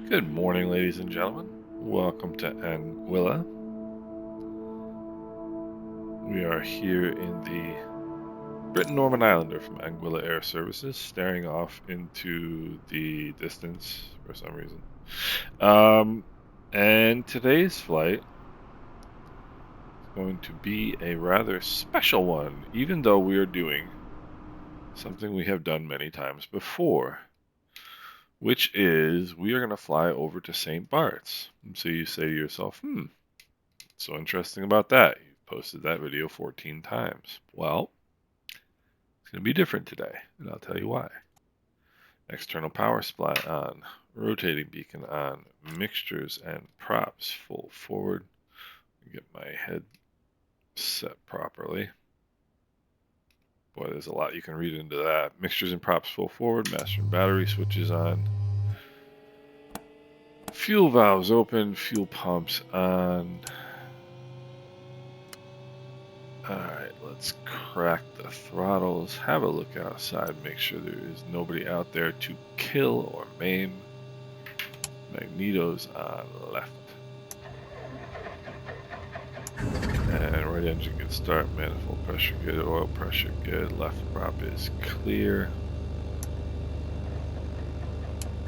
Good morning, ladies and gentlemen. Welcome to Anguilla. We are here in the Britten Norman Islander from Anguilla Air Services, staring off into the distance for some reason. And today's flight is going to be a rather special one, even though we are doing something we have done many times before, which is we are going to fly over to St. Bart's. And so you say to yourself, what's so interesting about that? You've posted that video 14 times. Well, it's going to be different today, and I'll tell you why. External power supply on, rotating beacon on, mixtures and props full forward. Get my head set properly. Boy, there's a lot you can read into that. Mixtures and props full forward, master and battery switches on. Fuel valves open, fuel pumps on. Alright, let's crack the throttles, have a look outside, make sure there is nobody out there to kill or maim. Magnetos on left. And right engine good start, manifold pressure good, oil pressure good, left prop is clear.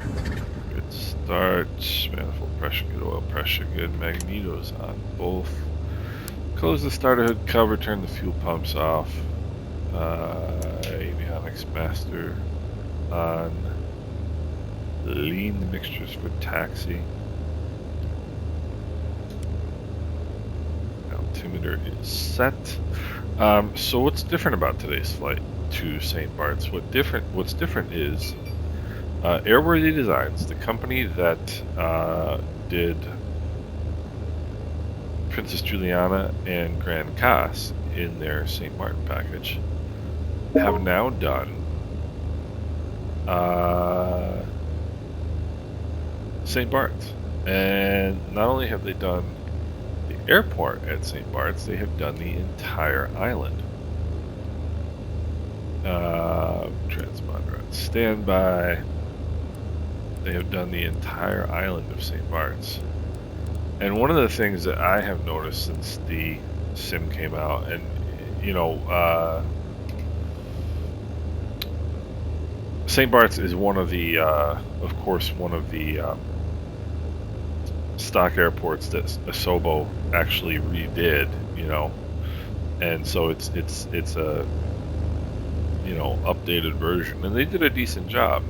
Good start, manifold pressure good, oil pressure good, magnetos on both. Close the starter hood cover, turn the fuel pumps off. Avionics master on. Lean the mixtures for taxi. Altimeter is set. So what's different about today's flight to St. Bart's? What's different is Airworthy Designs, the company that did Princess Juliana and Grand Cass in their St. Martin package, have now done St. Bart's. And not only have they done the airport at St. Bart's, they have done the entire island. Transponder on standby. They have done the entire island of St. Bart's. And one of the things that I have noticed since the sim came out, and St. Bart's is one of the, of course, one of the stock airports that Asobo actually redid, and so it's a, updated version, and they did a decent job.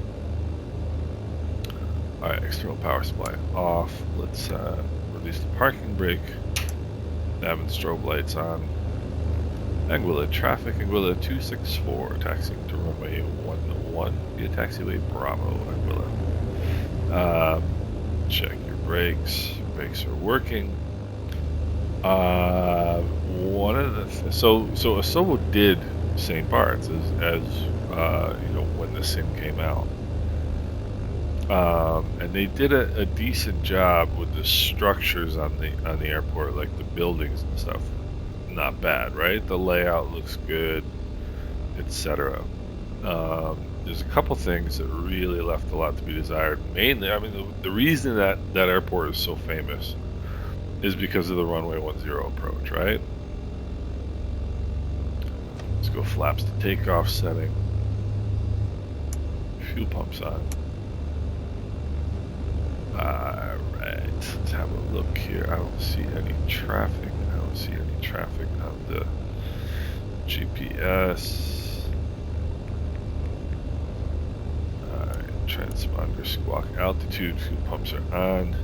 All right, external power supply off. Let's release the parking brake. Nav and strobe lights on. Anguilla traffic, Anguilla 264, taxiing to runway 11 via taxiway Bravo, Anguilla. Check your brakes. Brakes are working. One of the so Asobo did St. Bart's as when the sim came out. And they did a decent job with the structures on the airport, like the buildings and stuff. Not bad, right? The layout looks good, etc. There's a couple things that really left a lot to be desired. Mainly, I mean, the reason that airport is so famous is because of the runway 10 approach, right? Let's go flaps to takeoff setting. Fuel pumps on. Alright, let's have a look here. I don't see any traffic. I don't see any traffic on the GPS. Alright, transponder squawk altitude. Fuel pumps are on.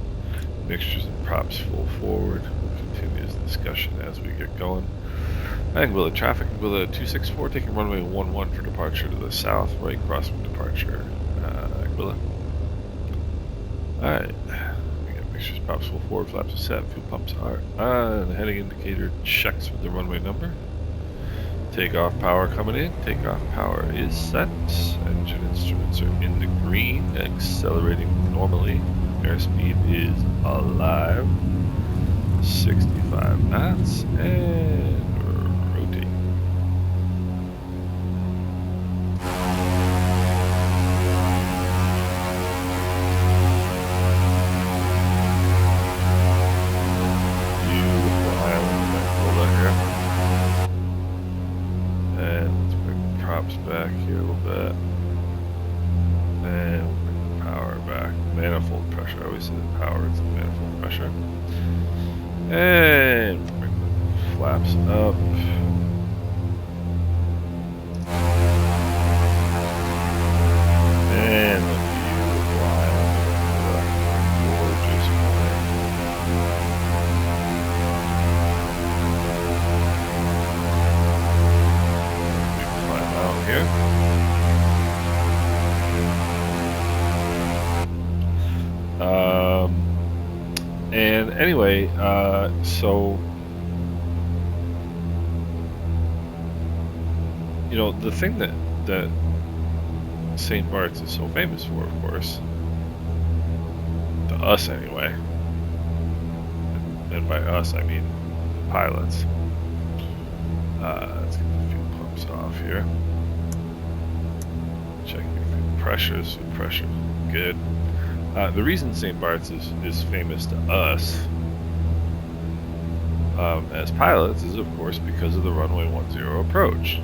Mixtures and props full forward. We'll continue this discussion as we get going. Anguilla traffic, Anguilla 264, taking runway 11 for departure to the south. Right crossing departure, Anguilla. Alright, we got mixtures, props full forward, flaps are set, fuel pumps are on, heading indicator checks with the runway number. Takeoff power coming in, takeoff power is set, engine instruments are in the green, accelerating normally, airspeed is alive, 65 knots, and rotate. props back here a little bit. And we'll bring the power back. Manifold pressure. I always say the power is the manifold pressure. And bring the flaps up. And the beautiful island. Gorgeous morning. We climb out here. And anyway, so, you know, the thing that St. Bart's is so famous for, of course, to us anyway, and by us I mean the pilots. Let's get the fuel pumps off here. Checking fuel pressures. Fuel pressure, good. The reason St. Bart's is famous to us as pilots is, of course, because of the runway 10 approach.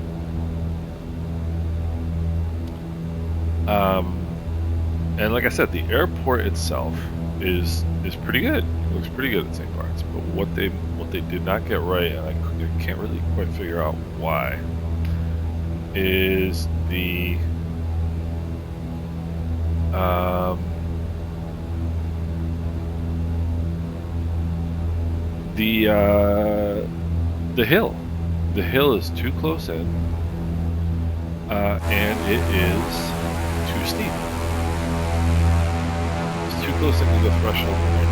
And like I said, the airport itself is pretty good. It looks pretty good at St. Bart's. But what they did not get right, and I can't really quite figure out why, is the hill. The hill is too close in, and it is too steep. It's too close into the threshold right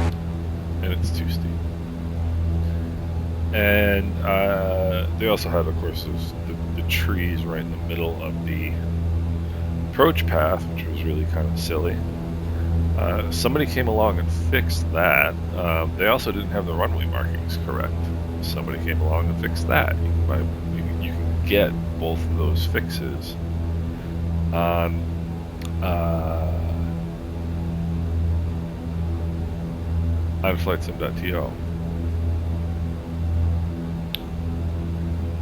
now, and it's too steep. And they also had, of course, the trees right in the middle of the approach path, which was really kind of silly. Somebody came along and fixed that. They also didn't have the runway markings correct. Somebody came along and fixed that. You can get both of those fixes on flightsim.to.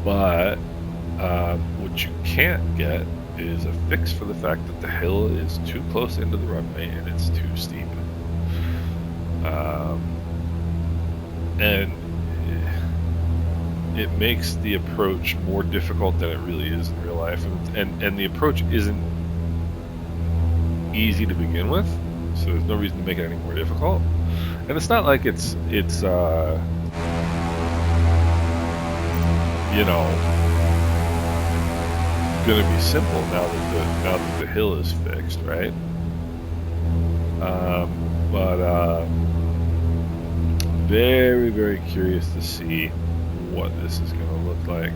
But what you can't get is a fix for the fact that the hill is too close into the runway and it's too steep. And it makes the approach more difficult than it really is in real life. And the approach isn't easy to begin with, so there's no reason to make it any more difficult. And it's not like it's you know, going to be simple now that the hill is fixed, right? But very, very curious to see what this is going to look like.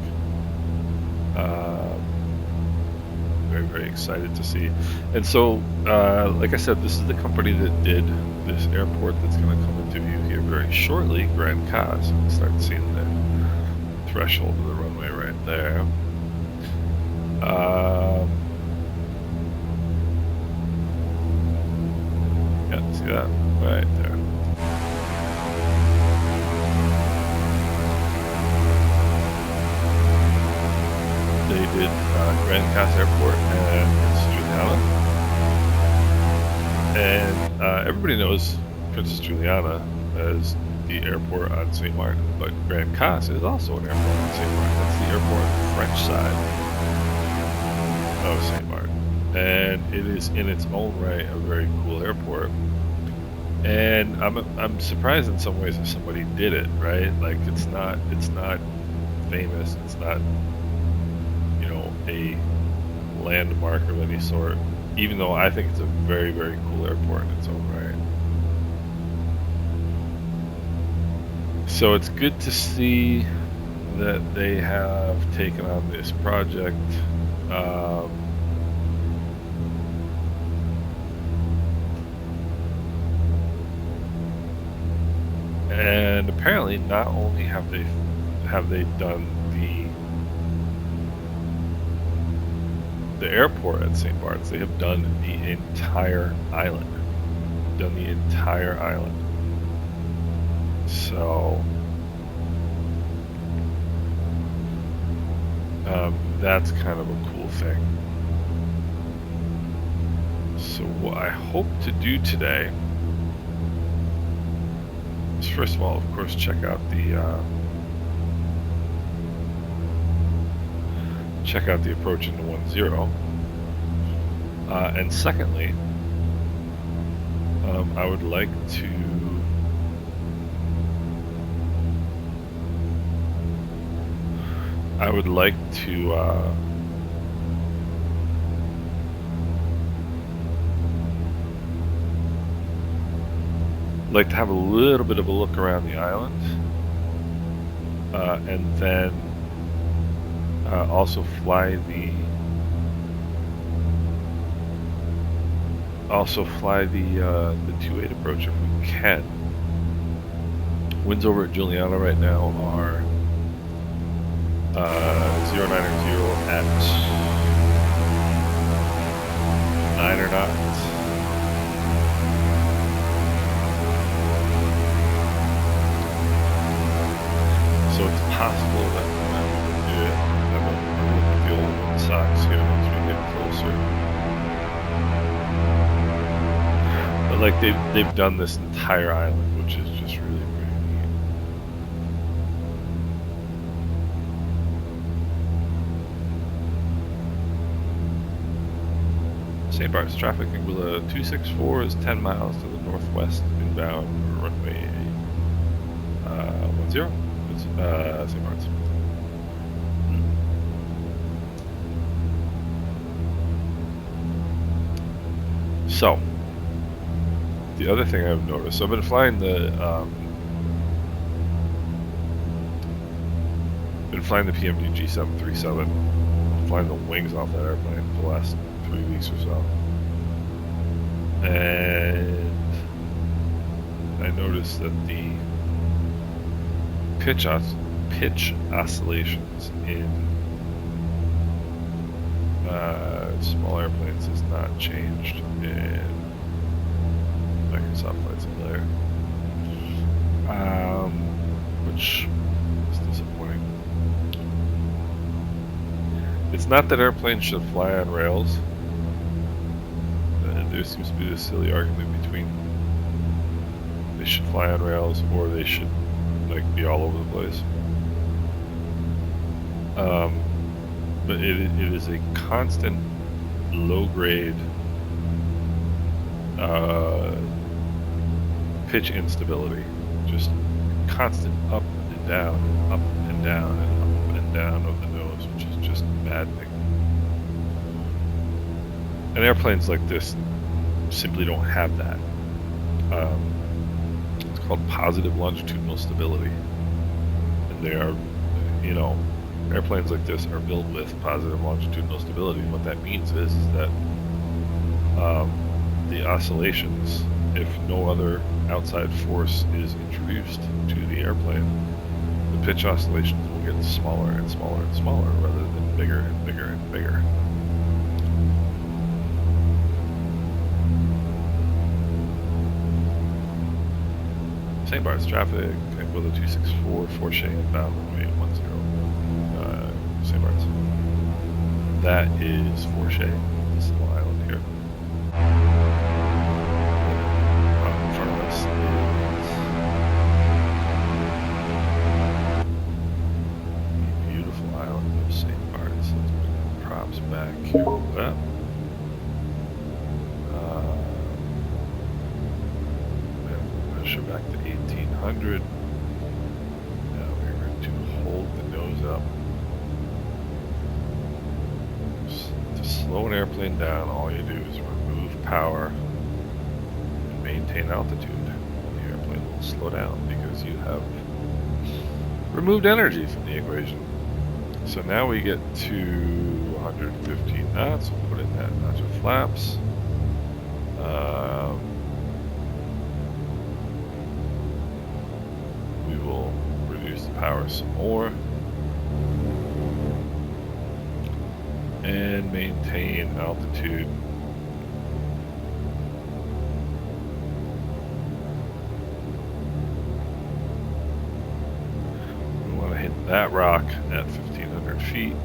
Very, very excited to see. And so, like I said, this is the company that did this airport that's going to come into view here very shortly, Grand Cas. Start seeing the threshold of the runway right there. Yeah, see that? Right there. They did Grand Cas Airport and Princess Juliana. And everybody knows Princess Juliana as the airport on St. Martin, but Grand Cas is also an airport on St. Martin. That's the airport on the French side of St. Martin, and it is in its own right a very cool airport. And I'm surprised in some ways that somebody did it, right? Like it's not famous. It's not, you know, a landmark of any sort. Even though I think it's a very, very cool airport in its own right. So it's good to see that they have taken on this project. And apparently, not only have they done the airport at St. Bart's, they have done the entire island. So That's kind of a cool thing. So what I hope to do today is, first of all, of course, check out the approach into 1-0. And secondly, I would like to have a little bit of a look around the island, and then also fly the 2-8 approach if we can. Winds over at Giuliano right now are 090 at 9 knots. So it's possible that we will do it. I'm looking at the old one socks here once we get closer. But like they've done this entire island, which is just really pretty neat. St. Barts traffic, Anguilla 264 is 10 miles to the northwest inbound runway 10. It's St. Barts. So, the other thing I've noticed, so I've been flying the PMD G737, flying the wings off that airplane for the last 3 weeks or so, and I noticed that the pitch oscillations in small airplanes has not changed in Microsoft Flight Simulator, which is disappointing. It's not that airplanes should fly on rails. There seems to be this silly argument between they should fly on rails or they should be all over the place. But it is a constant low grade pitch instability, just constant up and down and up and down and up and down of the nose, which is just maddening. And airplanes like this simply don't have that. It's called positive longitudinal stability, and they are, airplanes like this are built with positive longitudinal stability. And what that means is that the oscillations, if no other outside force is introduced to the airplane, the pitch oscillations will get smaller and smaller and smaller rather than bigger and bigger and bigger. St. Barts traffic, Anguilla 264, Fourche Inbound, runway 10, St. Barts. That is Fourche, this little island here. In front of us is the beautiful island of St. Barts. Let's bring the props back here with that. Measure back to 1800. Now we're going to hold the nose up. To slow an airplane down, all you do is remove power and maintain altitude. And the airplane will slow down because you have removed energy from the equation. So now we get to 115 knots. We'll put in that notch of flaps. We will reduce the power some more and maintain altitude. We want to hit that rock at 1500 feet.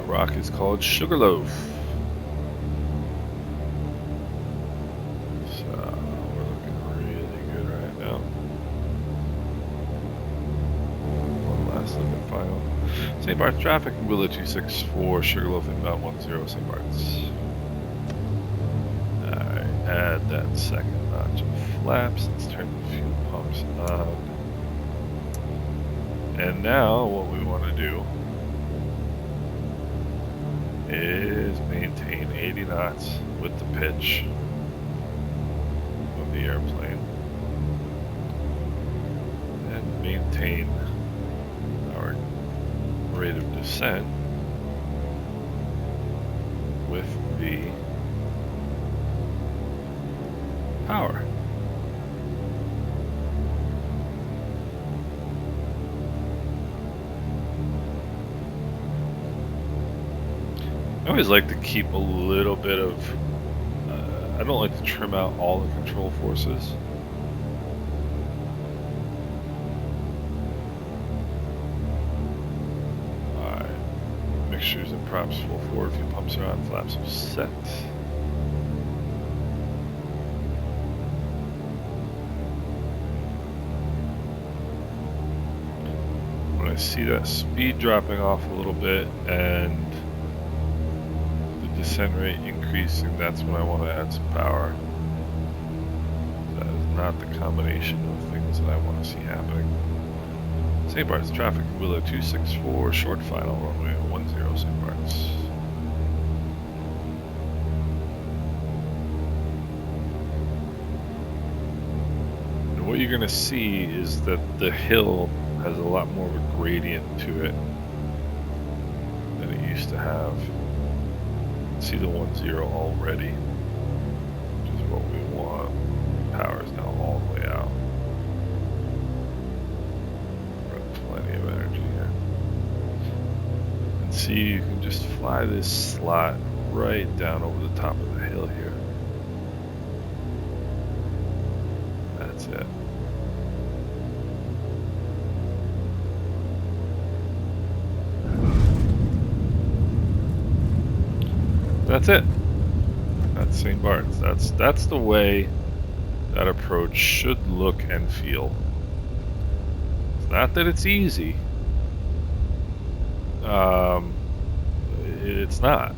rock is called Sugarloaf. So we're looking really good right now. One last look at final. St. Bart's traffic, Anguilla 264, Sugarloaf inbound 10, St. Bart's. Alright, add that second notch of flaps. Let's turn the fuel pumps on. And now what we want to do is maintain 80 knots with the pitch of the airplane and maintain our rate of descent with the power. I always like to keep a little bit of, I don't like to trim out all the control forces. Alright, mixtures and props full forward, fuel pumps are on, flaps are set. When I see that speed dropping off a little bit and descent rate increasing, that's when I want to add some power. That is not the combination of things that I want to see happening. St. Bart's traffic, Anguilla 264, short final, runway 10, St. Bart's. And what you're going to see is that the hill has a lot more of a gradient to it than it used to have. See the 10 already, which is what we want. Power is now all the way out. We've got plenty of energy here. And see, you can just fly this slot right down over the top of the hill here. That's it. That's it. That's St. Bart's. That's the way that approach should look and feel. It's not that it's easy. It's not,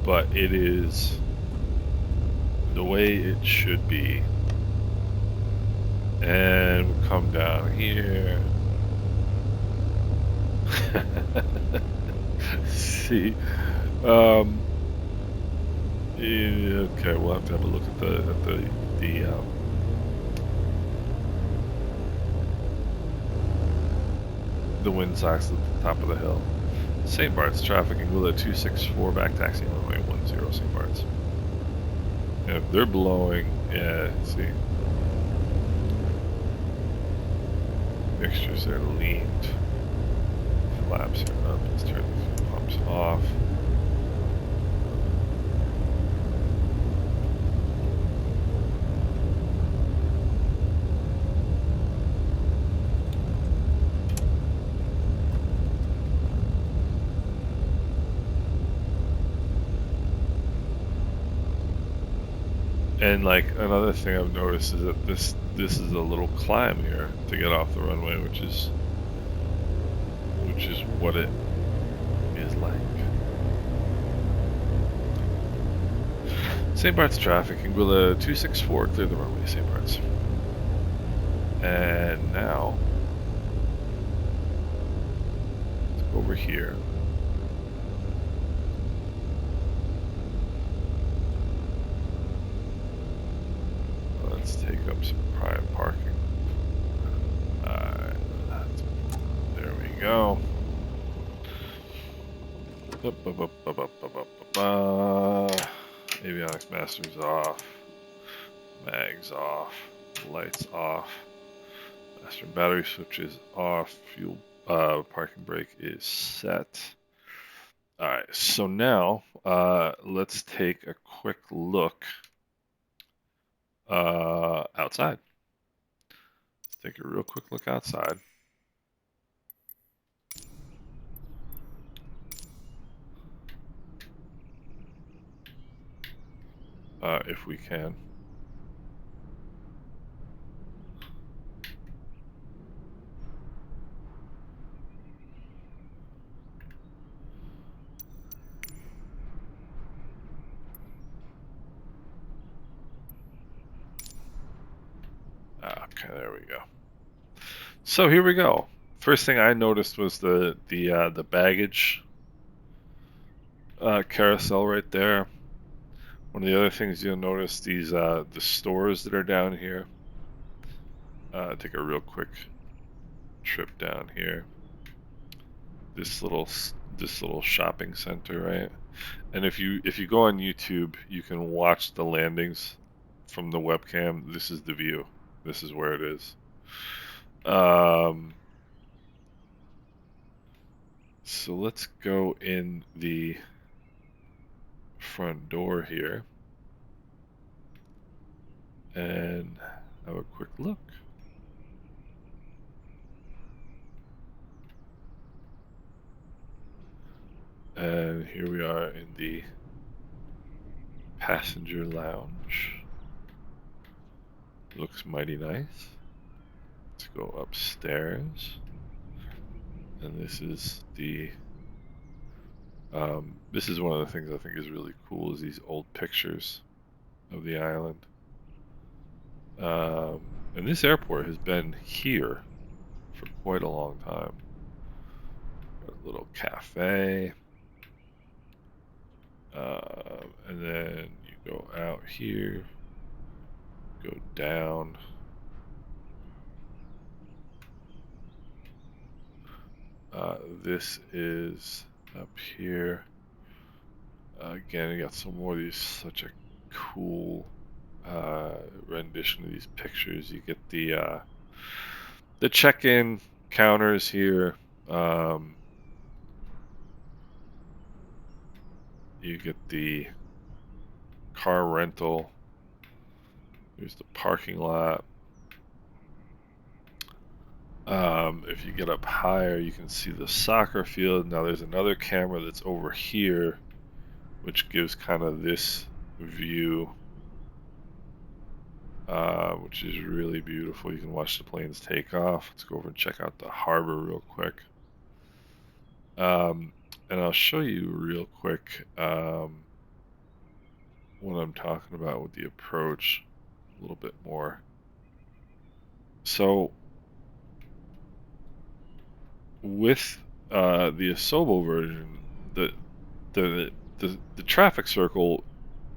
but it is the way it should be. And we'll come down here. See. Yeah, okay, we'll have to have a look at the wind socks at the top of the hill. St. Bart's traffic, Anguilla 264, back taxi runway 10, St. Bart's. Yeah, if they're blowing, yeah, see. Mixtures are leaned. Flaps are up. Let's turn the fuel pumps off. And like another thing I've noticed is that this is a little climb here to get off the runway, which is what it is like. St. Bart's traffic, Anguilla 264, clear the runway, St. Bart's. And now let's go over here. Let's take up some prime parking. There we go. Avionics master's off. Mags off. Lights off. Master and battery switches off. Fuel parking brake is set. Alright, so now let's take a quick look outside. Let's take a real quick look outside. if we can. Okay, there we go. So here we go. First thing I noticed was the baggage carousel right there. One of the other things you'll notice, these the stores that are down here. Take a real quick trip down here. This little shopping center, right? And if you go on YouTube, you can watch the landings from the webcam. This is the view. This is where it is. So let's go in the front door here and have a quick look. And here we are in the passenger lounge. Looks mighty nice. Let's go upstairs. And this is the this is one of the things I think is really cool, is these old pictures of the island. And this airport has been here for quite a long time. Got a little cafe. And then you go out here, go down. This is up here. Again, you got some more of these, such a cool rendition of these pictures. You get the check-in counters here. You get the car rental. Here's the parking lot. If you get up higher, you can see the soccer field. Now there's another camera that's over here, which gives kind of this view, which is really beautiful. You can watch the planes take off. Let's go over and check out the harbor real quick. And I'll show you real quick what I'm talking about with the approach a little bit more. So with the Asobo version, the traffic circle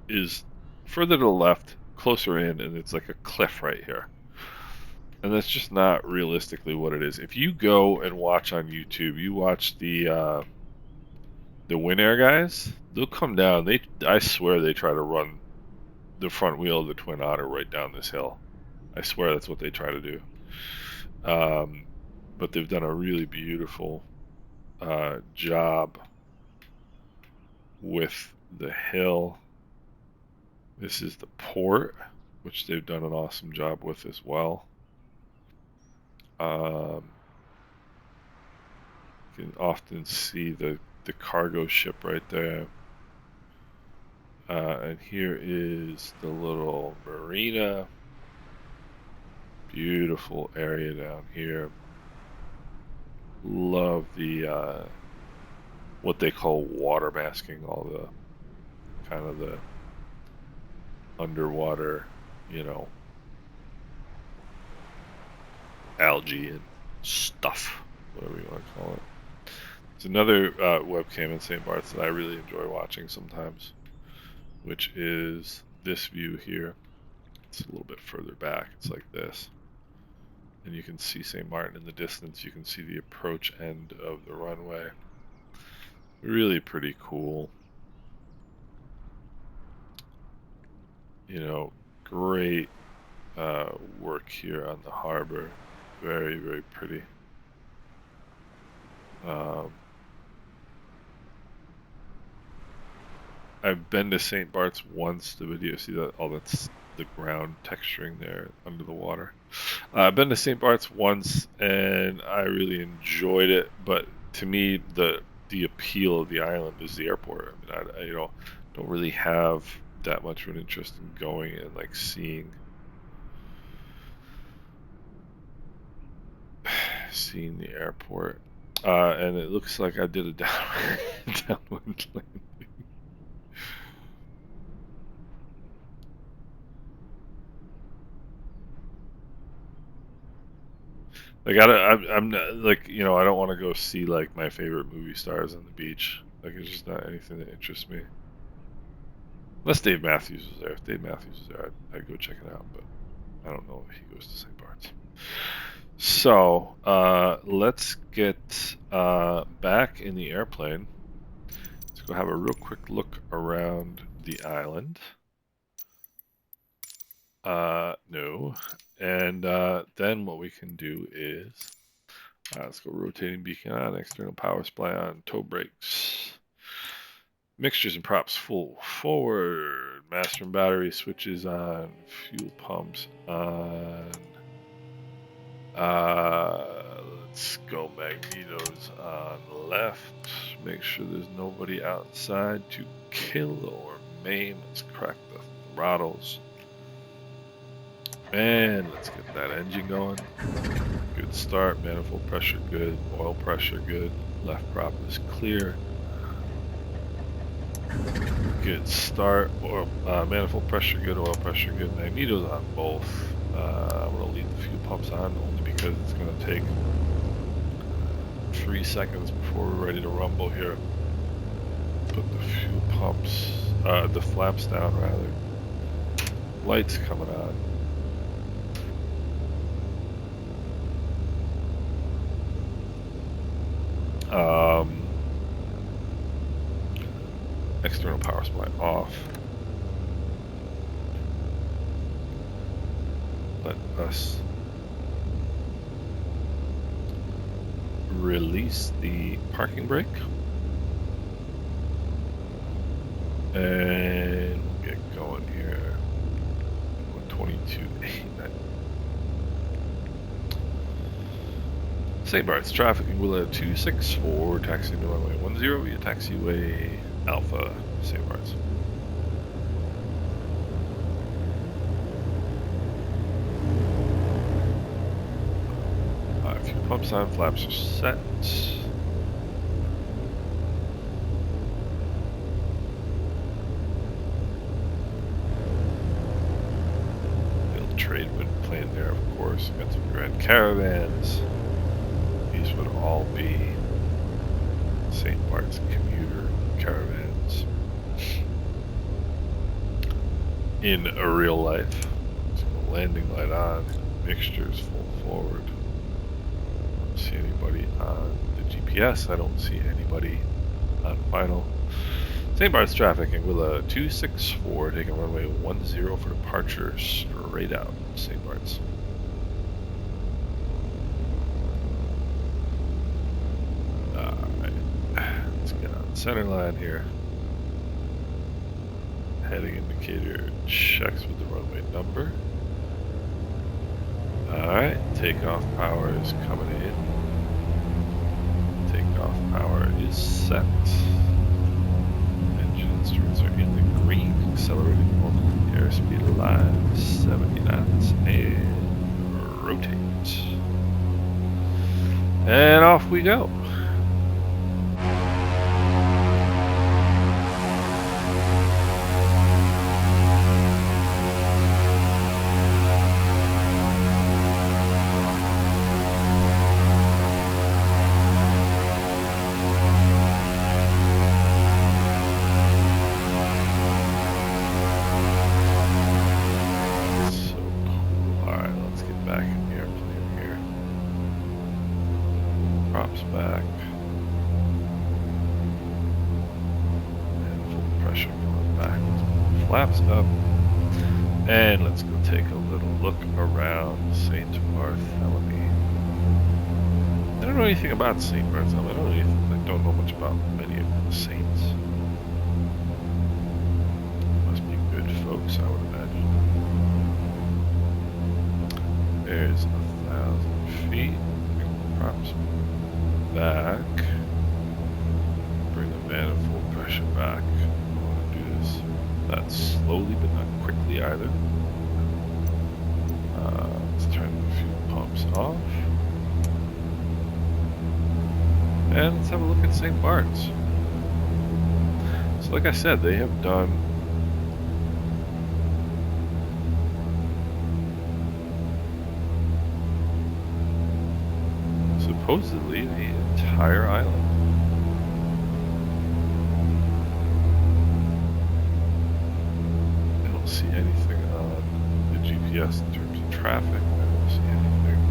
is further to the left, closer in, and it's like a cliff right here. And that's just not realistically what it is. If you go and watch on YouTube, you watch the Winair guys, they'll come down. I swear they try to run the front wheel of the Twin Otter right down this hill. I swear that's what they try to do. But they've done a really beautiful job with the hill. This is the port, which they've done an awesome job with as well. You can often see the cargo ship right there. And here is the little marina. Beautiful area down here. Love the what they call water masking, all the kind of the underwater, algae and stuff, whatever you want to call it. There's another webcam in St. Barts that I really enjoy watching sometimes, which is this view here. It's a little bit further back. It's like this. And you can see St. Martin in the distance. You can see the approach end of the runway. Really pretty cool. Great work here on the harbor. Very, very pretty. I've been to St. Bart's once. The video, see that? All that's the ground texturing there under the water. I've been to St. Bart's once, and I really enjoyed it. But to me, the appeal of the island is the airport. I mean, I don't really have that much of an interest in going and like seeing the airport. And it looks like I did a downwind landing. Like I'm not, like, you know, I don't want to go see like my favorite movie stars on the beach. Like, it's just not anything that interests me. Unless Dave Matthews was there. If Dave Matthews was there, I'd go check it out. But I don't know if he goes to St. Bart's. So let's get back in the airplane. Let's go have a real quick look around the island. No. And then what we can do is let's go rotating beacon on, external power supply on, tow brakes, mixtures and props full forward, master and battery switches on, fuel pumps on. Let's go magnetos on left. Make sure there's nobody outside to kill or maim. Let's crack the throttles. And let's get that engine going. Good start. Manifold pressure good. Oil pressure good. Left prop is clear. Good start. Oil, manifold pressure good. Oil pressure good. Magnetos on both. I'm going to leave the fuel pumps on only because it's going to take 3 seconds before we're ready to rumble here. Put the fuel pumps, the flaps down rather. Lights coming on. External power supply off. Let us release the parking brake. And we'll get going here. 122.89. St. Bart's traffic, Anguilla 264, taxi to runway 10 via taxiway Alpha, St. Bart's. Fuel pumps on, flaps are set. Build trade wind plane there, of course. Got some Grand Caravans. These would all be St. Bart's commuter caravans in a real life. So landing light on, mixtures full forward. I don't see anybody on the GPS. I don't see anybody on final. St. Bart's traffic, Anguilla 264, taking runway 10 for departure, straight out St. Bart's. Let's get on center line here. Heading indicator checks with the runway number. Alright, takeoff power is coming in. Takeoff power is set. Engine instruments are in the green. Accelerating normally. Airspeed alive. 70 knots. And rotate. And off we go. Flaps up, and let's go take a little look around St. Bartholomew. I don't know anything about St. Bartholomew. I don't know much about many of the saints. Must be good folks, I would imagine. There's 1,000 feet. Bring the props back. Bring the manifold pressure back. I want to do this that slowly but not quickly either. Let's turn the fuel pumps off. And let's have a look at St. Bart's. So like I said, they have done supposedly the entire island. I don't see anything on the GPS in terms of traffic. I don't see anything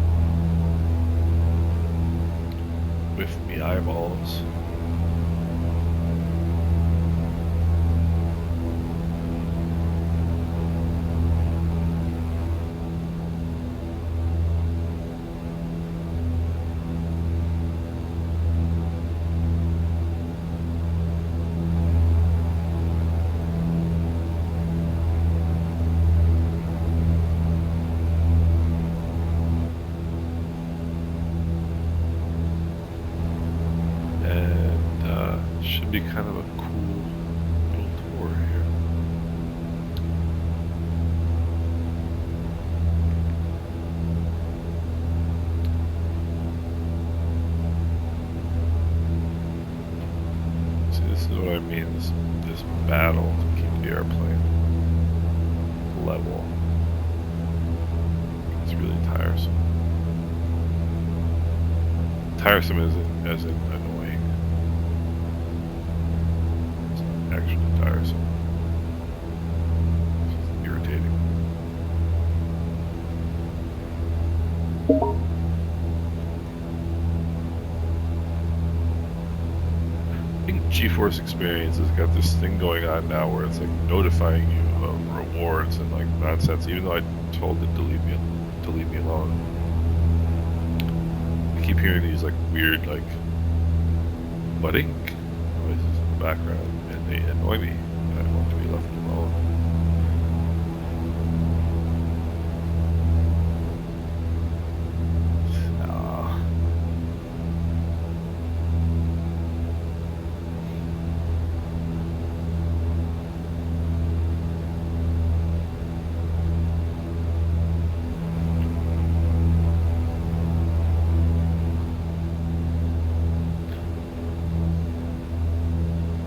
with me eyeballs. Should be kind of a cool little tour here. See, this is what I mean, this battle to keep the airplane level. It's really tiresome. Tiresome as in annoying. Actually tiresome. It's just irritating. I think GeForce Experience has got this thing going on now where it's like notifying you of rewards and like nonsense, even though I told it to leave me alone. I keep hearing these like weird like budding noises in the background. They annoy me. I want to be left alone.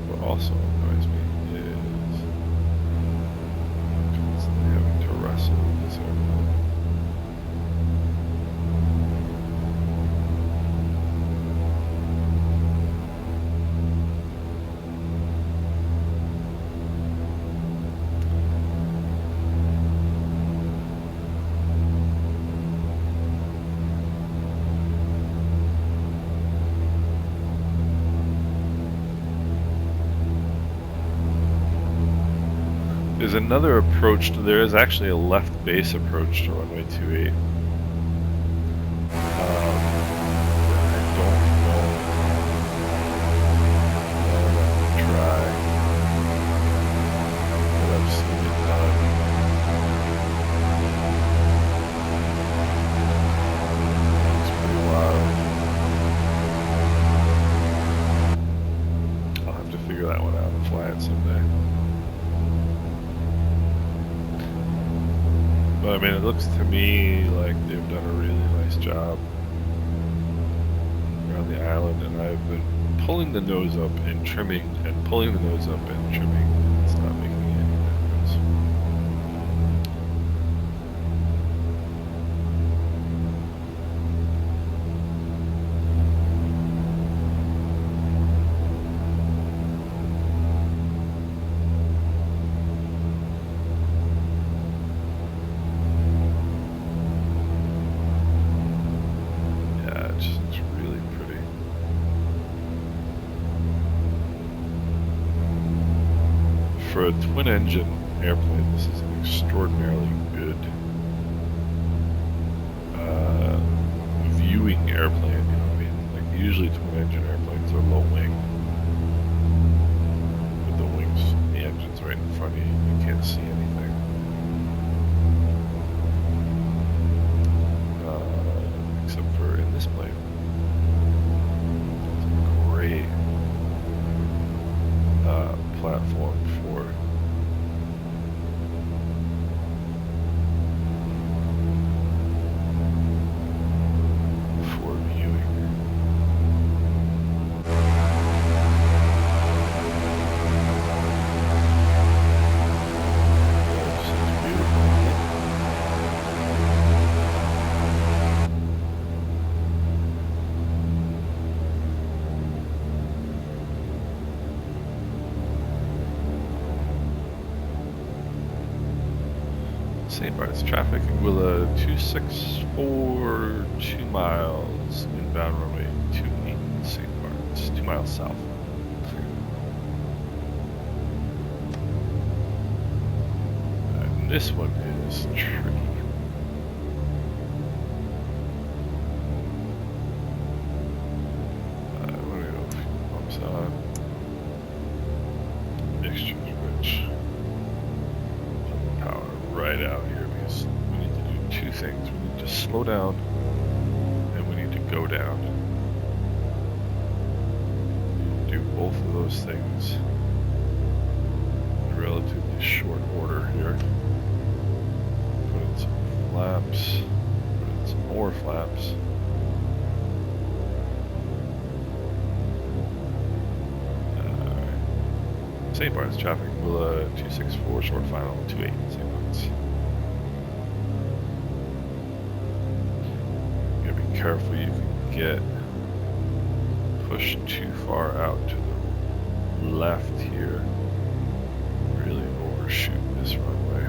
What also annoys me is constantly having to wrestle with this airplane. There's another approach to, there is actually a left base approach to runway 28. I don't know. I'll have to try. But I've seen it done. It's pretty wild. I'll have to figure that one out and fly it someday. But I mean, it looks to me like they've done a really nice job around the island, and I've been pulling the nose up and trimming, and pulling the nose up and trimming. It's not making any difference. For a twin-engine airplane, this is an extraordinarily good viewing airplane. You know what I mean? Like usually twin-engine airplanes are low wing, with the wings, the engines right in front of you. You can't see anything. Except for in this plane, it's a great platform for St. Bart's traffic, Anguilla 264, 2 miles, inbound runway 28, St. Bart's, 2 miles south. And this one is tricky. We're going to go fuel pumps on. Mixtures rich. Power right out here because we need to do two things. We need to slow down and we need to go down. Do both of those things in relatively short order here. Put in some flaps, put in some more flaps. St. Bart's traffic, Anguilla 264, short final 28, St. Bart's. You gotta be careful, you can get pushed too far out to the left here. Really overshoot this runway.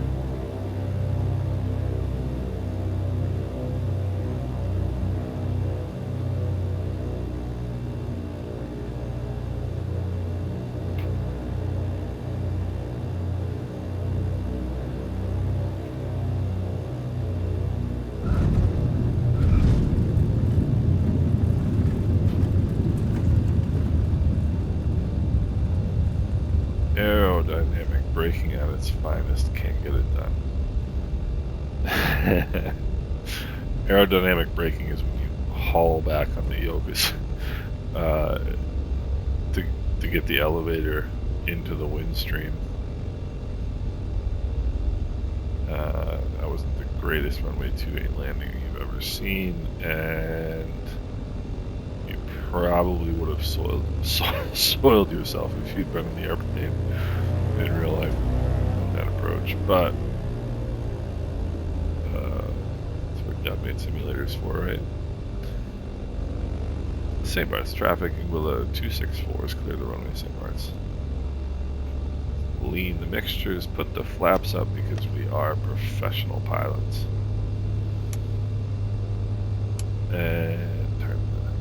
Aerodynamic braking at its finest, can't get it done. Aerodynamic braking is when you haul back on the yoke to get the elevator into the wind stream. That wasn't the greatest runway 28 landing you've ever seen, and you probably would have soiled yourself if you'd been in the airplane in real life on that approach. But that's what God made simulators for, right? St. Bart's traffic, Anguilla 264 is clear the runway, St. Bart's. Lean the mixtures, put the flaps up because we are professional pilots. And turn the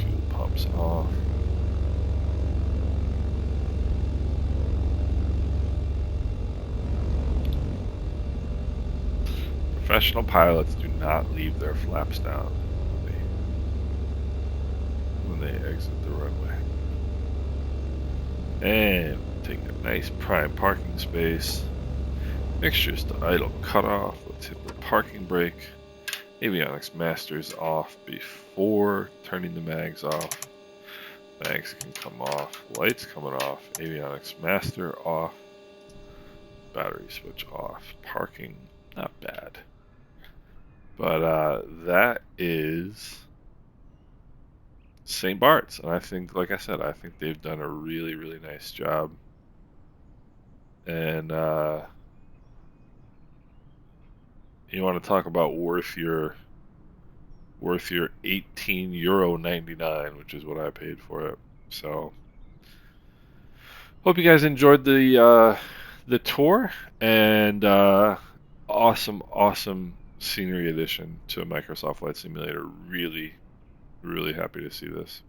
fuel pumps off. Professional pilots do not leave their flaps down when they exit the runway. And take a nice prime parking space. Mixtures to idle cutoff. Let's hit the parking brake. Avionics masters off before turning the mags off. Mags can come off. Lights coming off. Avionics master off. Battery switch off. Parking, not bad. But that is St. Bart's, and I think, like I said, I think they've done a really, really nice job. And you want to talk about worth your €18.99, which is what I paid for it. So, hope you guys enjoyed the tour, and awesome scenery addition to Microsoft Flight Simulator. Really, really happy to see this.